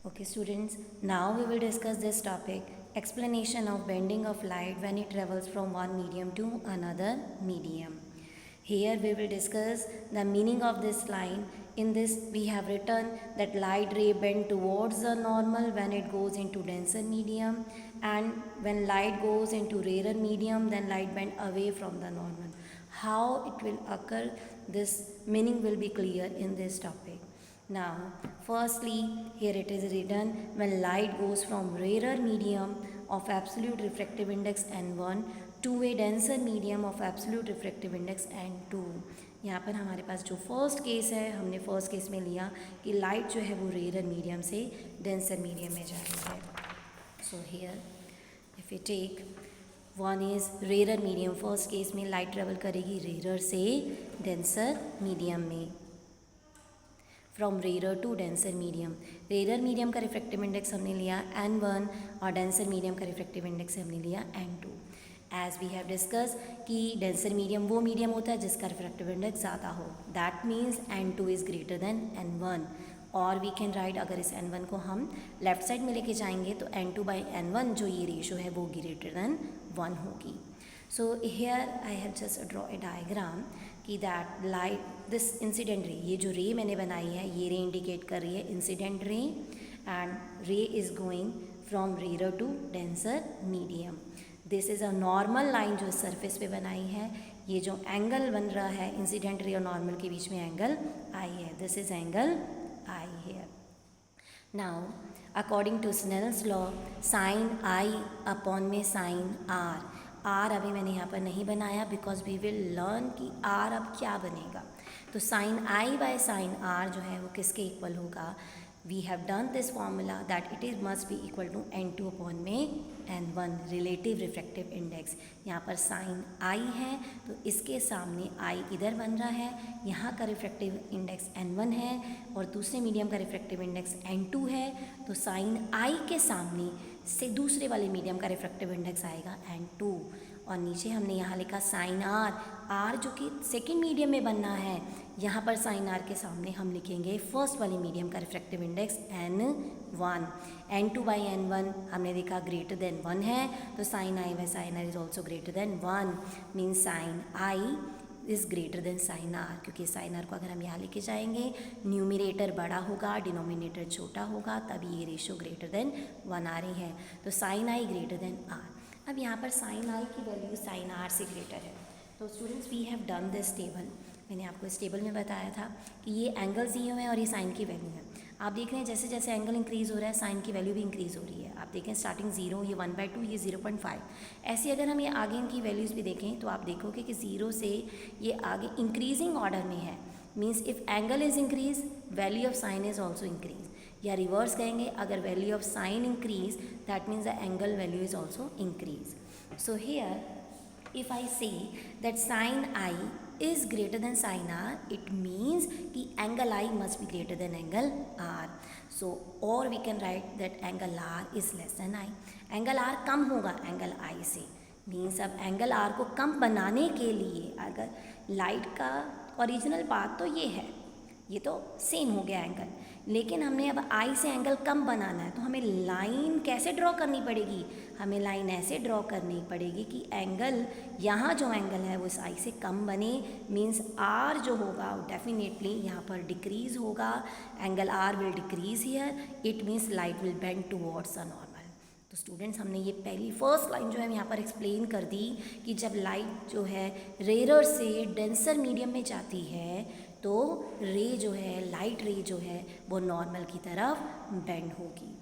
Okay, students, now we will discuss this topic, explanation of bending of light when it travels from one medium to another medium. Here we will discuss the meaning of this line. In this we have written that light ray bend towards the normal when it goes into denser medium, and when light goes into rarer medium then light bend away from the normal. How it will occur, this meaning will be clear in this topic. Now, firstly, here it is written when light goes from rarer medium of absolute refractive index n1 to a denser medium of absolute refractive index n2. यहाँ पर हमारे पास जो first case है, हमने first case में लिया कि light जो है वो रेरर मीडियम से डेंसर मीडियम में जा रही है. So here if you take one is rarer medium, first case में लाइट ट्रेवल करेगी रेरर से डेंसर मीडियम में. From rarer to denser medium, rarer medium का रिफ्रैक्टिव इंडेक्स हमने लिया n1 और डेंसर मीडियम का रिफ्रैक्टिव इंडेक्स हमने लिया n2. As we have discuss कि डेंसर मीडियम वो मीडियम होता है जिसका रिफ्रैक्टिव इंडेक्स ज़्यादा हो, that means n2 is greater then n1. और वी कैन राइट, अगर इस n1 को हम लेफ्ट साइड में लेके जाएंगे तो n2/n1 जो ये रेशो है वो ग्रेटर देन 1 होगी. So here I have just draw a diagram कि that light this incident ray, ये जो रे मैंने बनाई है ये रे इंडिकेट कर रही है incident ray, and ray is going from rarer to denser medium. This is a normal line जो सरफेस पे बनाई है. ये जो एंगल बन रहा है इंसिडेंट रे और नॉर्मल के बीच में एंगल आई है, this is angle I here. Now according to Snell's law, sine I upon में साइन आर. आर अभी मैंने यहाँ पर नहीं बनाया बिकॉज वी विल लर्न कि आर अब क्या बनेगा. तो sine I by sine R जो है वो किसके इक्वल होगा. We have done this formula that it is must be equal to n2 upon में n1 रिलेटिव रिफ्रैक्टिव इंडेक्स. यहाँ पर साइन आई है तो इसके सामने आई इधर बन रहा है, यहाँ का रिफ्रैक्टिव इंडेक्स n1 है और दूसरे मीडियम का रिफ्रैक्टिव इंडेक्स n2 है. तो साइन आई के सामने से दूसरे वाले मीडियम का रिफ्रैक्टिव इंडेक्स आएगा n2. और नीचे हमने यहाँ लिखा साइन आर, आर जो कि सेकेंड मीडियम में बनना है, यहाँ पर साइन आर के सामने हम लिखेंगे फर्स्ट वाले मीडियम का रिफ्रैक्टिव इंडेक्स n1. n2/n1 हमने देखा ग्रेटर देन 1 है, तो sine I by sine R is also greater than 1, means sine I is greater than sine R. क्योंकि साइन आर को अगर हम यहाँ लेके जाएंगे न्यूमिनेटर बड़ा होगा, डिनोमिनेटर छोटा होगा, तभी ये रेशो ग्रेटर देन 1 आ रही है. तो sine I greater than R. अब यहाँ पर साइन आई की वैल्यू साइन आर से ग्रेटर है. तो students we have done this table. मैंने आपको इस टेबल में बताया था कि ये एंगल्स दिए हुए हैं और ये साइन की वैल्यू है. आप देख रहे हैं जैसे जैसे एंगल इंक्रीज़ हो रहा है साइन की वैल्यू भी इंक्रीज़ हो रही है. आप देखें स्टार्टिंग 0, ये 1/2, ये 0.5. ऐसे अगर हम ये आगे इनकी वैल्यूज़ भी देखें तो आप देखोगे कि 0 से ये आगे इंक्रीजिंग ऑर्डर में है. Means if angle is increase value of sine is also increase, या रिवर्स कहेंगे अगर value of sine increase that means the angle value is also increase. So here if I say that sin I is greater than sin R, it means कि angle I must be greater than angle R. So or we can write that angle R is less than I. Angle R कम होगा angle I से, means अब angle R को कम बनाने के लिए अगर light का ओरिजिनल पाथ तो ये है, ये तो सेम हो गया एंगल, लेकिन हमने अब आई से एंगल कम बनाना है तो हमें लाइन कैसे ड्रॉ करनी पड़ेगी. हमें लाइन ऐसे ड्रॉ करनी पड़ेगी कि एंगल यहाँ जो एंगल है वो इस आई से कम बने. मीन्स आर जो होगा वो डेफिनेटली यहाँ पर डिक्रीज होगा. Angle R will decrease here, it means light will bend towards the normal. तो स्टूडेंट्स हमने ये पहली फर्स्ट लाइन जो है यहाँ पर एक्सप्लेन कर दी कि जब लाइट जो है रेरर से डेंसर मीडियम में जाती है तो रे जो है, लाइट रे जो है वो नॉर्मल की तरफ बेंड होगी.